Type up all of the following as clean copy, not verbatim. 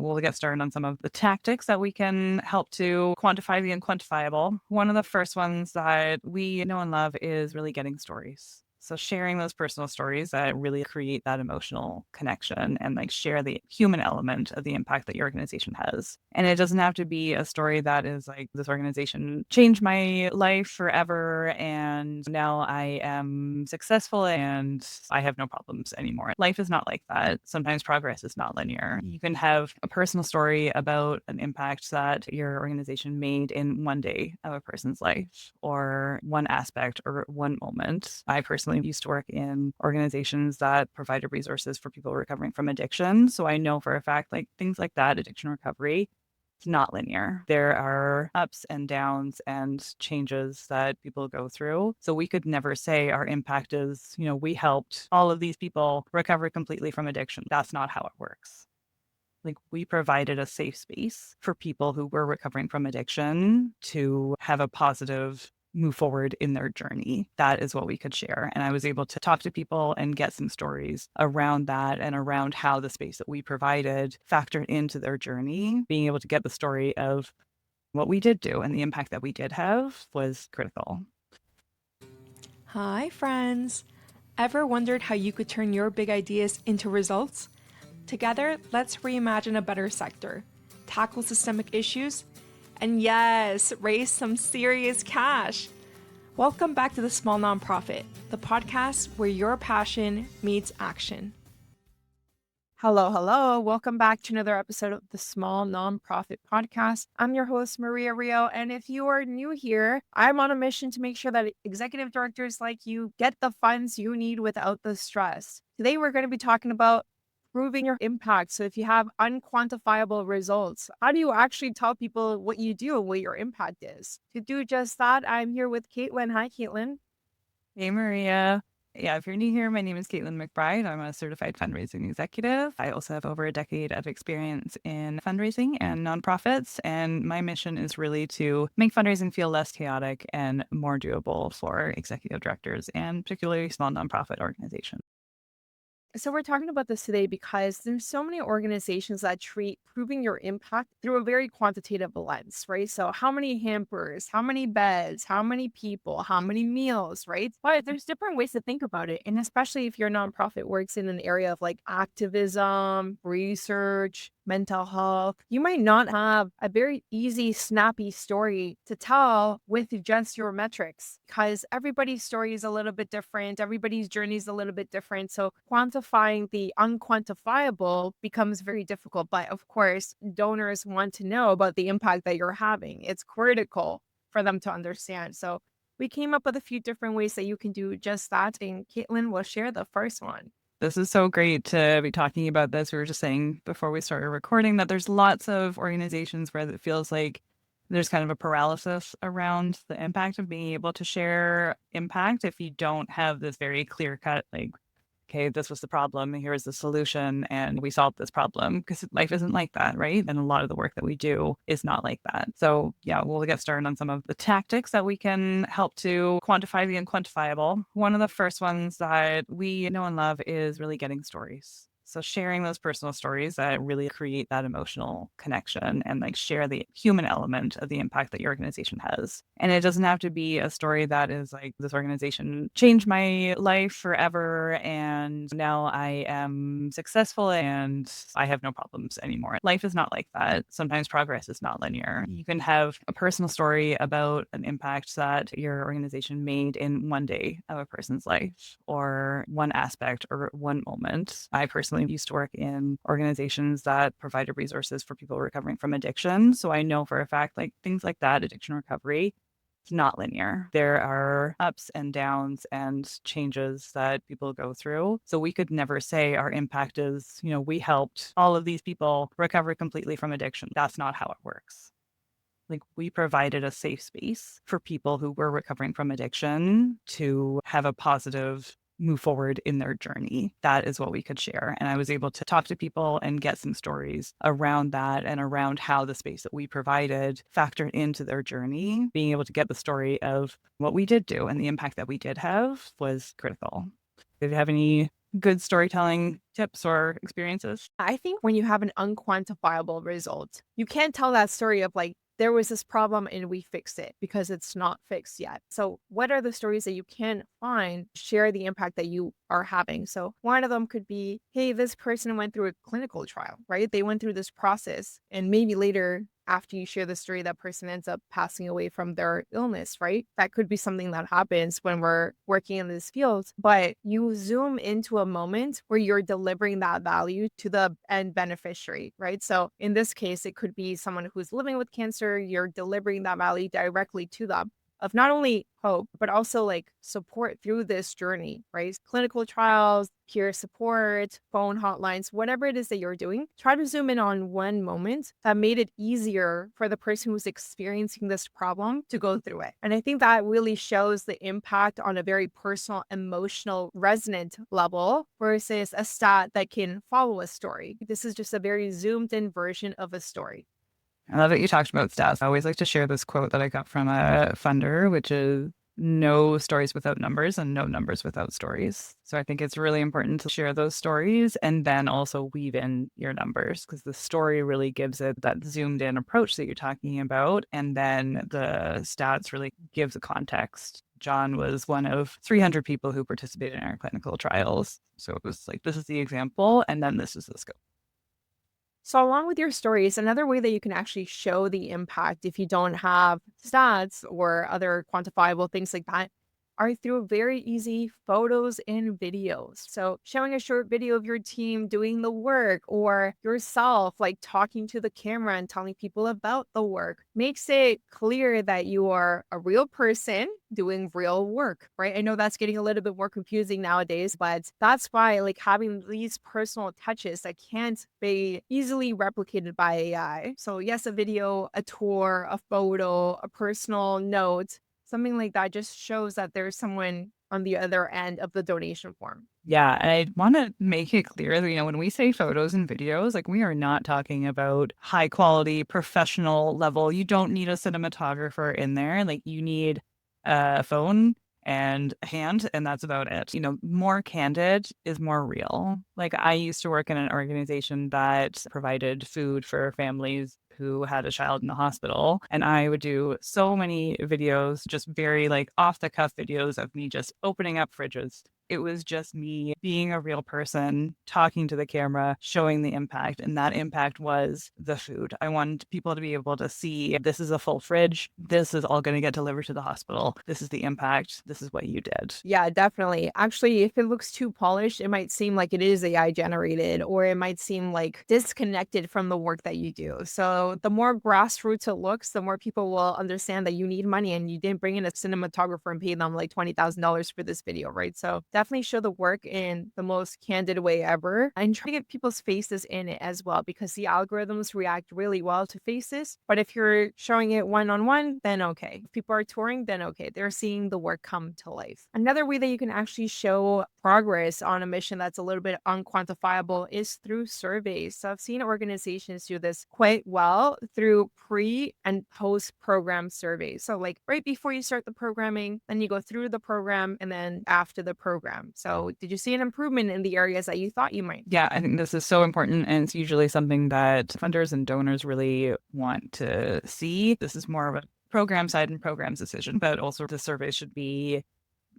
we'll get started on some of the tactics that we can help to quantify the unquantifiable. One of the first ones that we know and love is really getting stories. So sharing those personal stories that really create that emotional connection and like share the human element of the impact that your organization has. And it doesn't have to be a story that is like this organization changed my life forever and now I am successful and I have no problems anymore. Life is not like that. Sometimes progress is not linear. You can have a personal story about an impact that your organization made in one day of a person's life or one aspect or one moment. I personally used to work in organizations that provided resources for people recovering from addiction. So I know for a fact, like things like that, addiction recovery, it's not linear. There are ups and downs and changes that people go through. So we could never say our impact is, we helped all of these people recover completely from addiction. That's not how it works. Like we provided a safe space for people who were recovering from addiction to have a positive move forward in their journey. That is what we could share. And I was able to talk to people and get some stories around that and around how the space that we provided factored into their journey. Being able to get the story of what we did do and the impact that we did have was critical. Hi, friends. Ever wondered how you could turn your big ideas into results? Together, let's reimagine a better sector, tackle systemic issues, and yes, raise some serious cash. Welcome back to The Small Nonprofit, the podcast where your passion meets action. Hello, hello. Welcome back to another episode of the Small Nonprofit Podcast. I'm your host, Maria Rio. And if you are new here, I'm on a mission to make sure that executive directors like you get the funds you need without the stress. Today, we're going to be talking about proving your impact. So if you have unquantifiable results, how do you actually tell people what you do and what your impact is? To do just that, I'm here with Caitlin. Hi, Caitlin. Hey, Maria. Yeah, if you're new here, my name is Caitlin McBride. I'm a certified fundraising executive. I also have over a decade of experience in fundraising and nonprofits. And my mission is really to make fundraising feel less chaotic and more doable for executive directors and particularly small nonprofit organizations. So we're talking about this today because there's so many organizations that treat proving your impact through a very quantitative lens, right? So how many hampers, how many beds, how many people, how many meals, right? But there's different ways to think about it. And especially if your nonprofit works in an area of like activism, research, mental health, you might not have a very easy, snappy story to tell with just your metrics because everybody's story is a little bit different. Everybody's journey is a little bit different. So quantifying the unquantifiable becomes very difficult. But of course, donors want to know about the impact that you're having. It's critical for them to understand. So we came up with a few different ways that you can do just that. And Caitlin will share the first one. This is so great to be talking about this. We were just saying before we started recording that there's lots of organizations where it feels like there's kind of a paralysis around the impact of being able to share impact if you don't have this very clear cut, like, okay, this was the problem, and here's the solution, and we solved this problem. Because life isn't like that, right? And a lot of the work that we do is not like that. So, yeah, we'll get started on some of the tactics that we can help to quantify the unquantifiable. One of the first ones that we know and love is really getting stories. So sharing those personal stories that really create that emotional connection and like share the human element of the impact that your organization has. And it doesn't have to be a story that is like this organization changed my life forever and now I am successful and I have no problems anymore. Life is not like that. Sometimes progress is not linear. You can have a personal story about an impact that your organization made in one day of a person's life or one aspect or one moment. I personally used to work in organizations that provided resources for people recovering from addiction. So I know for a fact, like things like that, addiction recovery, it's not linear. There are ups and downs and changes that people go through. So we could never say our impact is, we helped all of these people recover completely from addiction. That's not how it works. Like we provided a safe space for people who were recovering from addiction to have a positive move forward in their journey. That is what we could share. And I was able to talk to people and get some stories around that and around how the space that we provided factored into their journey. Being able to get the story of what we did do and the impact that we did have was critical. Did you have any good storytelling tips or experiences? I think when you have an unquantifiable result, you can't tell that story of like, there was this problem and we fixed it because it's not fixed yet. So, what are the stories that you can find, share the impact that you are having? So, one of them could be, hey, this person went through a clinical trial, right? They went through this process, and maybe later, after you share the story, that person ends up passing away from their illness, right? That could be something that happens when we're working in this field. But you zoom into a moment where you're delivering that value to the end beneficiary, right? So in this case, it could be someone who's living with cancer. You're delivering that value directly to them of not only hope, but also like support through this journey, right? Clinical trials, peer support, phone hotlines, whatever it is that you're doing, try to zoom in on one moment that made it easier for the person who's experiencing this problem to go through it. And I think that really shows the impact on a very personal, emotional, resonant level versus a stat that can follow a story. This is just a very zoomed in version of a story. I love that you talked about stats. I always like to share this quote that I got from a funder, which is no stories without numbers and no numbers without stories. So I think it's really important to share those stories and then also weave in your numbers because the story really gives it that zoomed in approach that you're talking about. And then the stats really gives a context. John was one of 300 people who participated in our clinical trials. So it was like, this is the example, and then this is the scope. So, along with your stories, another way that you can actually show the impact if you don't have stats or other quantifiable things like that are through very easy photos and videos. So, showing a short video of your team doing the work or yourself, like talking to the camera and telling people about the work, makes it clear that you are a real person doing real work, right? I know that's getting a little bit more confusing nowadays, but that's why like having these personal touches that can't be easily replicated by AI. So yes, a video, a tour, a photo, a personal note, something like that just shows that there's someone on the other end of the donation form. Yeah, and I want to make it clear that, when we say photos and videos, like we are not talking about high quality professional level. You don't need a cinematographer in there. Like you need a phone and a hand, and that's about it. More candid is more real. Like I used to work in an organization that provided food for families who had a child in the hospital. And I would do so many videos, just very like off the cuff videos of me just opening up fridges. It was just me being a real person, talking to the camera, showing the impact. And that impact was the food. I wanted people to be able to see this is a full fridge. This is all going to get delivered to the hospital. This is the impact. This is what you did. Yeah, definitely. Actually, if it looks too polished, it might seem like it is AI generated, or it might seem like disconnected from the work that you do. So, the more grassroots it looks, the more people will understand that you need money and you didn't bring in a cinematographer and pay them like $20,000 for this video, right? So, definitely show the work in the most candid way ever and try to get people's faces in it as well because the algorithms react really well to faces. But if you're showing it one on one, then okay. If people are touring, then okay. They're seeing the work come to life. Another way that you can actually show progress on a mission that's a little bit unquantifiable is through surveys. So I've seen organizations do this quite well through pre and post program surveys. So like right before you start the programming, then you go through the program and then after the program. So did you see an improvement in the areas that you thought you might? Yeah, I think this is so important. And it's usually something that funders and donors really want to see. This is more of a program side and programs decision, but also the survey should be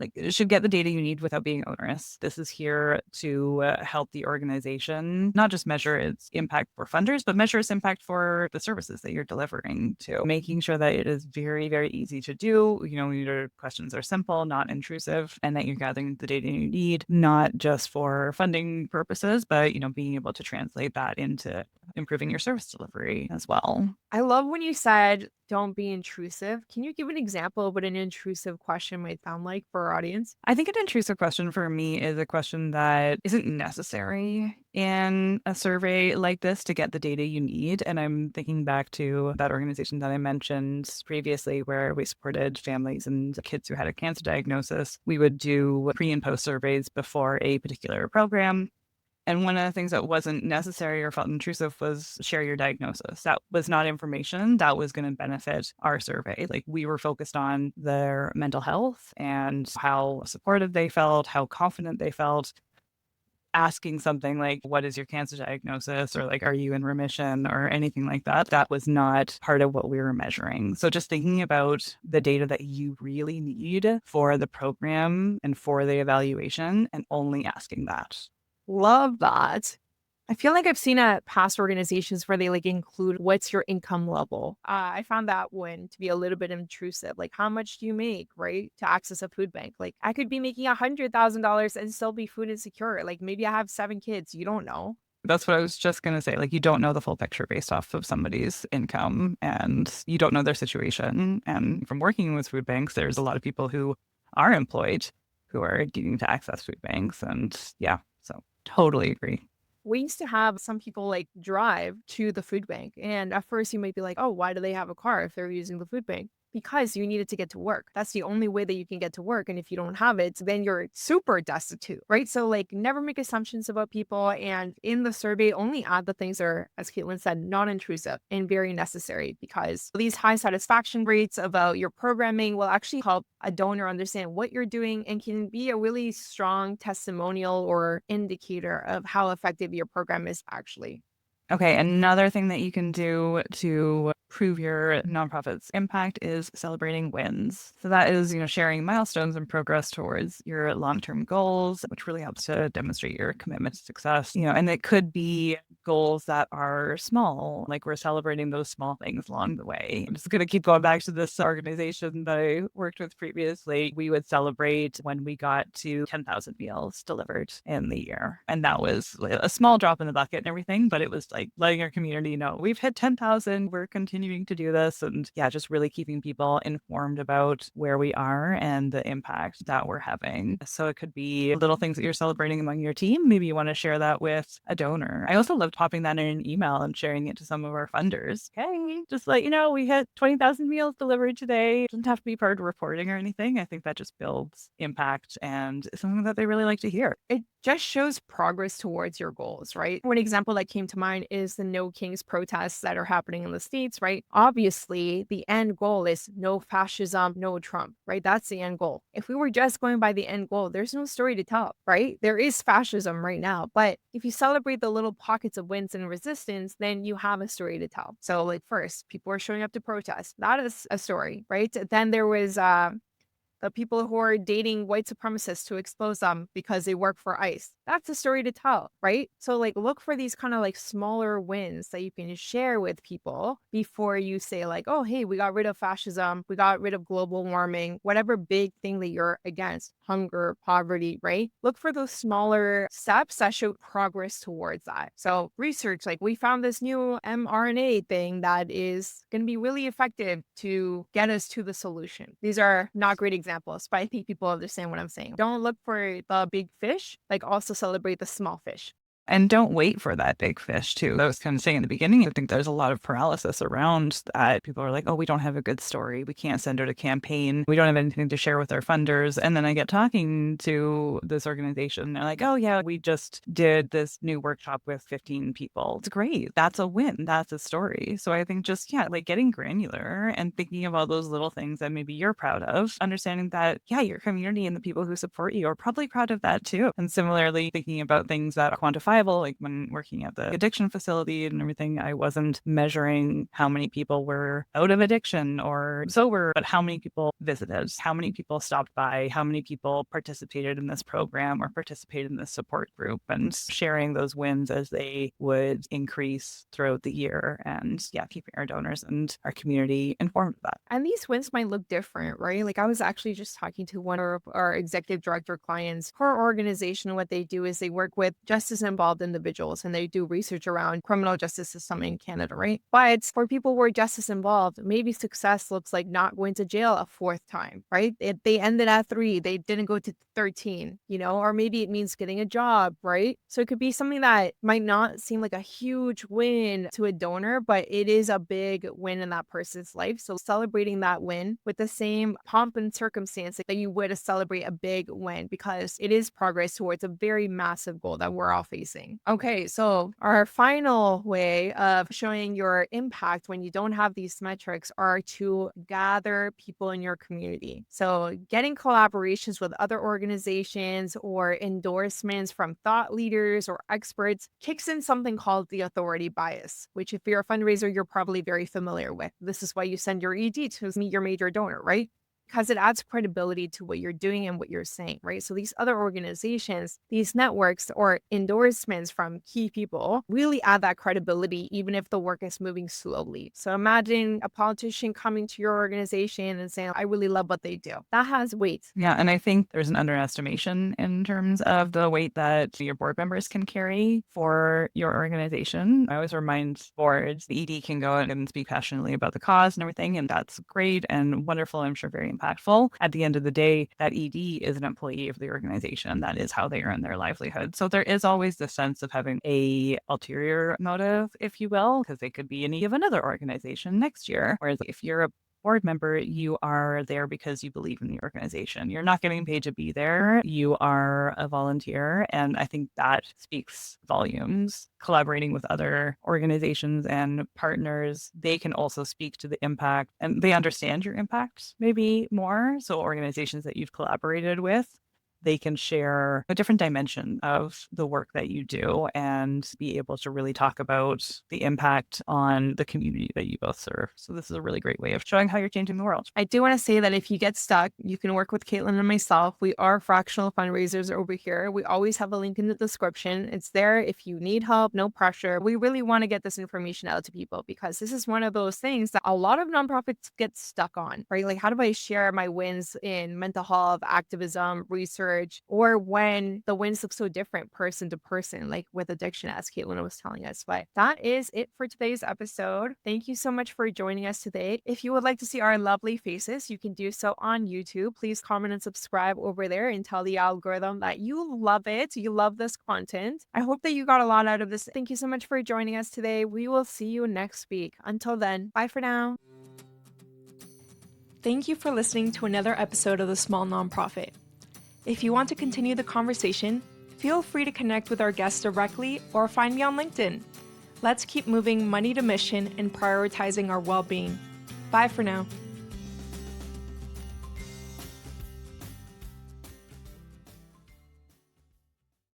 like it should get the data you need without being onerous. This is here to help the organization not just measure its impact for funders, but measure its impact for the services that you're delivering to, making sure that it is very, very easy to do. Your questions are simple, not intrusive, and that you're gathering the data you need, not just for funding purposes, but, being able to translate that into improving your service delivery as well. I love when you said don't be intrusive. Can you give an example of what an intrusive question might sound like for our audience? I think an intrusive question for me is a question that isn't necessary in a survey like this to get the data you need. And I'm thinking back to that organization that I mentioned previously, where we supported families and kids who had a cancer diagnosis. We would do pre and post surveys before a particular program. And one of the things that wasn't necessary or felt intrusive was share your diagnosis. That was not information that was going to benefit our survey. Like we were focused on their mental health and how supportive they felt, how confident they felt. asking something like, what is your cancer diagnosis? Or like, are you in remission or anything like that? That was not part of what we were measuring. So just thinking about the data that you really need for the program and for the evaluation and only asking that. Love that. I feel like I've seen at past organizations where they like include what's your income level. I found that one to be a little bit intrusive. Like, how much do you make, right, to access a food bank? Like, I could be making $100,000 and still be food insecure. Like, maybe I have 7 kids. You don't know. That's what I was just going to say. Like, you don't know the full picture based off of somebody's income and you don't know their situation. And from working with food banks, there's a lot of people who are employed who are needing to access food banks. And yeah, so totally agree. We used to have some people like drive to the food bank. And at first, you might be like, oh, why do they have a car if they're using the food bank? Because you needed to get to work. That's the only way that you can get to work. And if you don't have it, then you're super destitute, right? So, like, never make assumptions about people. And in the survey, only add the things that are, as Caitlin said, non intrusive and very necessary, because these high satisfaction rates about your programming will actually help a donor understand what you're doing and can be a really strong testimonial or indicator of how effective your program is actually. Okay, another thing that you can do to prove your nonprofit's impact is celebrating wins. So that is, sharing milestones and progress towards your long-term goals, which really helps to demonstrate your commitment to success. And it could be goals that are small, like we're celebrating those small things along the way. I'm just going to keep going back to this organization that I worked with previously. We would celebrate when we got to 10,000 meals delivered in the year. And that was a small drop in the bucket and everything, but it was like letting our community know we've hit 10,000, we're continuing to do this. And yeah, just really keeping people informed about where we are and the impact that we're having. So it could be little things that you're celebrating among your team. Maybe you want to share that with a donor. I also love popping that in an email and sharing it to some of our funders. Hey, just let you know, we hit 20,000 meals delivered today. It doesn't have to be part of reporting or anything. I think that just builds impact and something that they really like to hear. It just shows progress towards your goals, right? One example that came to mind is the No Kings protests that are happening in the States, right? Obviously, the end goal is no fascism, no Trump, right? That's the end goal. If we were just going by the end goal, there's no story to tell, right? There is fascism right now, but if you celebrate the little pockets of wins and resistance, then you have a story to tell. So, like, first, people are showing up to protest. That is a story, right? Then there was the people who are dating white supremacists to expose them because they work for ICE. That's a story to tell, right? So, like, look for these kind of like smaller wins that you can share with people before you say like, oh, hey, we got rid of fascism, we got rid of global warming, whatever big thing that you're against, hunger, poverty, right? Look for those smaller steps that show progress towards that. So research, like, we found this new mRNA thing that is going to be really effective to get us to the solution. These are not great examples, but I think people understand what I'm saying. Don't look for the big fish, like, also celebrate the small fish. And don't wait for that big fish, too. I was kind of saying in the beginning, I think there's a lot of paralysis around that. People are like, oh, we don't have a good story. We can't send out a campaign. We don't have anything to share with our funders. And then I get talking to this organization. They're like, oh, yeah, we just did this new workshop with 15 people. It's great. That's a win. That's a story. So I think just, yeah, like getting granular and thinking about those little things that maybe you're proud of, understanding that, yeah, your community and the people who support you are probably proud of that, too. And similarly, thinking about things that are quantifiable. Like when working at the addiction facility and everything, I wasn't measuring how many people were out of addiction or sober, but how many people visited, how many people stopped by, how many people participated in this program or participated in this support group, and sharing those wins as they would increase throughout the year. And yeah, keeping our donors and our community informed of that. And these wins might look different, right? Like, I was actually just talking to one of our executive director clients. Her organization, what they do is they work with justice involved individuals and they do research around criminal justice system in Canada, right? But for people who are justice involved, maybe success looks like not going to jail a fourth time, right? They ended at 3, they didn't go to 13, or maybe it means getting a job, right? So it could be something that might not seem like a huge win to a donor, but it is a big win in that person's life. So celebrating that win with the same pomp and circumstance that you would to celebrate a big win, because it is progress towards a very massive goal that we're all facing. amazing. Okay, so our final way of showing your impact when you don't have these metrics are to gather people in your community. So getting collaborations with other organizations or endorsements from thought leaders or experts kicks in something called the authority bias, which if you're a fundraiser, you're probably very familiar with. This is why you send your ED to meet your major donor, right? Because it adds credibility to what you're doing and what you're saying, right? So these other organizations, these networks or endorsements from key people really add that credibility, even if the work is moving slowly. So imagine a politician coming to your organization and saying, I really love what they do. That has weight. Yeah, and I think there's an underestimation in terms of the weight that your board members can carry for your organization. I always remind boards the ED can go out and speak passionately about the cause and everything, and that's great and wonderful. I'm sure very impactful. At the end of the day, that ED is an employee of the organization. That is how they earn their livelihood. So there is always the sense of having a ulterior motive, if you will, because they could be in need of another organization next year. Whereas if you're a board member, you are there because you believe in the organization. You're not getting paid to be there. You are a volunteer. And I think that speaks volumes. Collaborating with other organizations and partners, they can also speak to the impact and they understand your impact maybe more. So organizations that you've collaborated with, they can share a different dimension of the work that you do and be able to really talk about the impact on the community that you both serve. So this is a really great way of showing how you're changing the world. I do want to say that if you get stuck, you can work with Caitlin and myself. We are fractional fundraisers over here. We always have a link in the description. It's there if you need help, no pressure. We really want to get this information out to people because this is one of those things that a lot of nonprofits get stuck on, right? Like, how do I share my wins in mental health, activism, research, or when the wins look so different person to person, like with addiction, as Caitlin was telling us. But that is it for today's episode. Thank you so much for joining us today. If you would like to see our lovely faces, you can do so on YouTube. Please comment and subscribe over there and tell the algorithm that you love it. You love this content. I hope that you got a lot out of this. Thank you so much for joining us today. We will see you next week. Until then, bye for now. Thank you for listening to another episode of The Small Nonprofit. If you want to continue the conversation, feel free to connect with our guests directly or find me on LinkedIn. Let's keep moving money to mission and prioritizing our well-being. Bye for now.